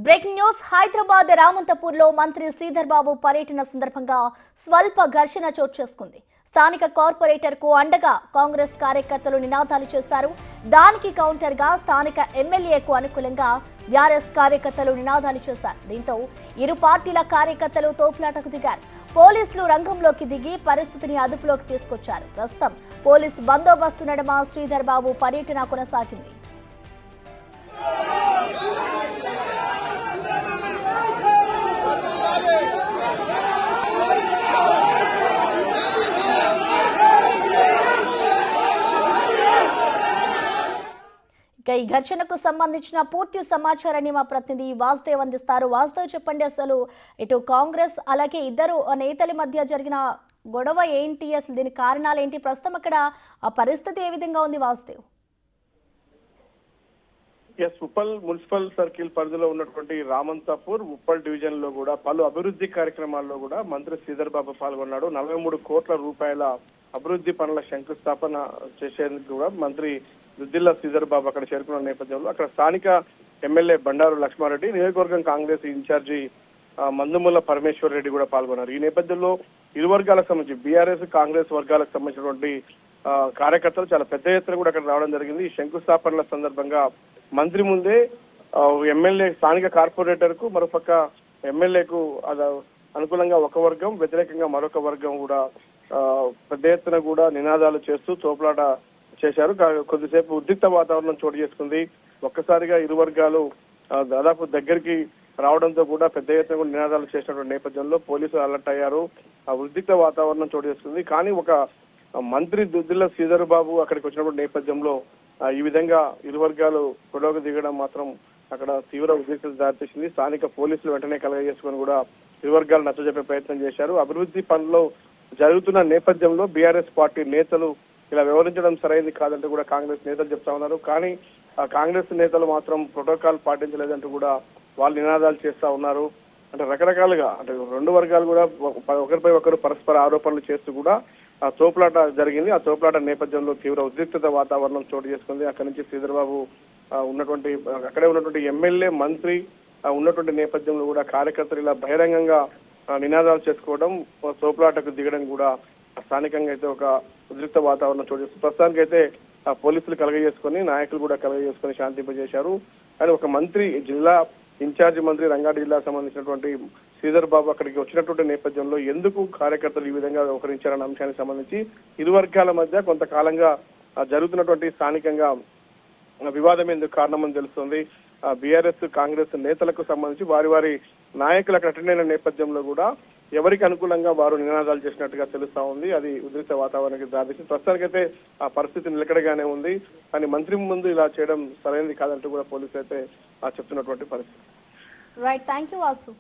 Breaking news Hyderabad Ramanthapur లో మంత్రి శ్రీధర్ బాబు పర్యటన సందర్భంగా స్వల్ప ఘర్షణ చోటు చేసుకుంది. స్థానిక కార్పొరేటర్ కు అండగా కాంగ్రెస్ కార్యకర్తలు నినాదాలు చేశారు. దానికి కౌంటర్ గా స్థానిక ఎమ్మెల్యేకు అనుకూలంగా బీఆర్ఎస్ కార్యకర్తలు నినాదాలు చేశారు. దీంతో ఇరు పార్టీల కార్యకర్తలు తోపులాటకు దిగారు. పోలీసులు రంగంలోకి దిగి పరిస్థితిని అదుపులోకి తీసుకొచ్చారు. ప్రస్తుతం పోలీసు బందోబస్తు నడుమ శ్రీధర్ బాబు పర్యటన కొనసాగింది. ఈ ఘర్షణకు సంబంధించిన పూర్తి సమాచారాన్ని మా ప్రతినిధి వాసుదేవ్ అందిస్తారు. వాసుదేవ్, చెప్పండి, అసలు ఇటు కాంగ్రెస్ అలాగే ఇద్దరు నేతల మధ్య జరిగిన గొడవ ఏంటి, అసలు దీని కారణాలు ఏంటి, ప్రస్తుతం అక్కడ ఆ పరిస్థితి ఏ విధంగా ఉంది వాసుదేవ్? ఉప్పల్ మున్సిపల్ సర్కిల్ పరిధిలో ఉన్నటువంటి రామంతపూర్ ఉప్పల్ డివిజన్ లో కూడా పలు అభివృద్ధి కార్యక్రమాల్లో కూడా మంత్రి శ్రీధర్ బాబు పాల్గొన్నాడు. 43 కోట్ల రూపాయల అభివృద్ధి పనుల శంకుస్థాపన చేసేందుకు కూడా మంత్రి దుద్దిల్ల శ్రీధర్ బాబు అక్కడ చేరుకున్న నేపథ్యంలో అక్కడ స్థానిక ఎమ్మెల్యే బండారు లక్ష్మారెడ్డి, నియోజకవర్గం కాంగ్రెస్ ఇన్ఛార్జి మందుముల పరమేశ్వర్ రెడ్డి కూడా పాల్గొన్నారు. ఈ నేపథ్యంలో ఇరు వర్గాలకు సంబంధించి బీఆర్ఎస్ కాంగ్రెస్ వర్గాలకు సంబంధించినటువంటి కార్యకర్తలు చాలా పెద్ద ఎత్తున కూడా అక్కడ రావడం జరిగింది. ఈ శంకుస్థాపనల సందర్భంగా మంత్రి ముందే ఎమ్మెల్యే స్థానిక కార్పొరేటర్ కు మరోపక్క ఎమ్మెల్యేకు అనుకూలంగా ఒక వర్గం, వ్యతిరేకంగా మరొక వర్గం కూడా పెద్ద ఎత్తున కూడా నినాదాలు చేస్తూ తోపులాట చేశారు. కొద్దిసేపు ఉద్రిక్త వాతావరణం చోటు చేసుకుంది. ఒక్కసారిగా ఇరు వర్గాలు దాదాపు దగ్గరికి రావడంతో కూడా పెద్ద ఎత్తున కూడా నినాదాలు చేసినటువంటి నేపథ్యంలో పోలీసులు అలర్ట్ అయ్యారు. ఆ ఉద్రిక్త వాతావరణం చోటు చేసుకుంది. కానీ ఒక మంత్రి దుద్దిల్ల శ్రీధర్ బాబు అక్కడికి వచ్చినటువంటి నేపథ్యంలో ఈ విధంగా ఇరు వర్గాలు గొడవకు దిగడం మాత్రం అక్కడ తీవ్ర ఉద్రిక్తత దారితీసింది. స్థానిక పోలీసులు వెంటనే కలగజేసుకొని కూడా ఇరు వర్గాలు నచ్చజెప్పే ప్రయత్నం చేశారు. అభివృద్ధి పనులు జరుగుతున్న నేపథ్యంలో బీఆర్ఎస్ పార్టీ నేతలు ఇలా వివరించడం సరైనది కాదంటూ కూడా కాంగ్రెస్ నేతలు చెప్తా ఉన్నారు. కానీ ఆ కాంగ్రెస్ నేతలు మాత్రం ప్రోటోకాల్ పాటించలేదంటూ కూడా వాళ్ళు నినాదాలు చేస్తా ఉన్నారు. అంటే రకరకాలుగా అంటే రెండు వర్గాలు కూడా ఒకరిపై ఒకరు పరస్పర ఆరోపణలు చేస్తూ కూడా ఆ తోపులాట జరిగింది. ఆ తోపులాట నేపథ్యంలో తీవ్ర ఉద్రిక్తత వాతావరణం చోటు చేసుకుంది. అక్కడి నుంచి శ్రీధర్ బాబు అక్కడే ఉన్నటువంటి ఎమ్మెల్యే, మంత్రి ఉన్నటువంటి నేపథ్యంలో కూడా కార్యకర్తలు ఇలా బహిరంగంగా నినాదాలు చేసుకోవడం, తోపులాటకు దిగడం కూడా స్థానికంగా అయితే ఒక ఉద్రిక్త వాతావరణం చోటు చేస్తుంది. ప్రస్తుతానికి అయితే పోలీసులు కలగజేసుకొని, నాయకులు కూడా కలగజేసుకొని శాంతింపజేశారు. కానీ ఒక మంత్రి, జిల్లా ఇన్ఛార్జి మంత్రి, రంగారెడ్డి జిల్లాకు సంబంధించినటువంటి శ్రీధర్ బాబు అక్కడికి వచ్చినటువంటి నేపథ్యంలో ఎందుకు కార్యకర్తలు ఈ విధంగా వ్యవహరించారన్న అంశానికి సంబంధించి ఇరు వర్గాల మధ్య కొంతకాలంగా జరుగుతున్నటువంటి స్థానికంగా వివాదం ఎందుకు కారణమని తెలుస్తుంది. బీఆర్ఎస్ కాంగ్రెస్ నేతలకు సంబంధించి వారి నాయకులు అక్కడ అటెండ్ అయిన నేపథ్యంలో కూడా ఎవరికి అనుకూలంగా వారు నినాదాలు చేసినట్టుగా తెలుస్తా ఉంది. అది ఉద్రిక్త వాతావరణానికి దారితీసి ప్రస్తుతానికైతే ఆ పరిస్థితి నిలకడగానే ఉంది. కానీ మంత్రి ముందు ఇలా చేయడం సరైనది కాదంటూ కూడా పోలీసులు అయితే చెప్తున్నటువంటి పరిస్థితి. Right, thank you Vasu.